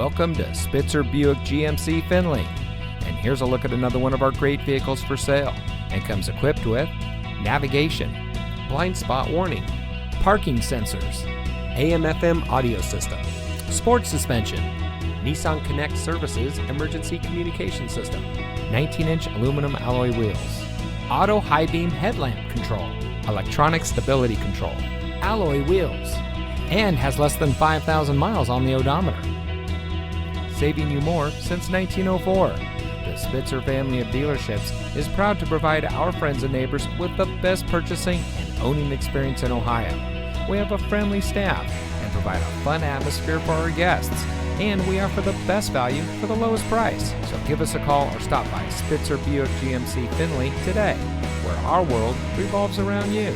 Welcome to Spitzer Buick GMC Findlay. And here's a look at another one of our great vehicles for sale, and comes equipped with navigation, blind spot warning, parking sensors, AM/FM audio system, sports suspension, Nissan Connect Services emergency communication system, 19-inch aluminum alloy wheels, auto high beam headlamp control, electronic stability control, alloy wheels, and has less than 5,000 miles on the odometer. Saving you more since 1904. The Spitzer family of dealerships is proud to provide our friends and neighbors with the best purchasing and owning experience in Ohio. We have a friendly staff and provide a fun atmosphere for our guests, and we offer the best value for the lowest price. So give us a call or stop by Spitzer Buick GMC Findlay today, where our world revolves around you.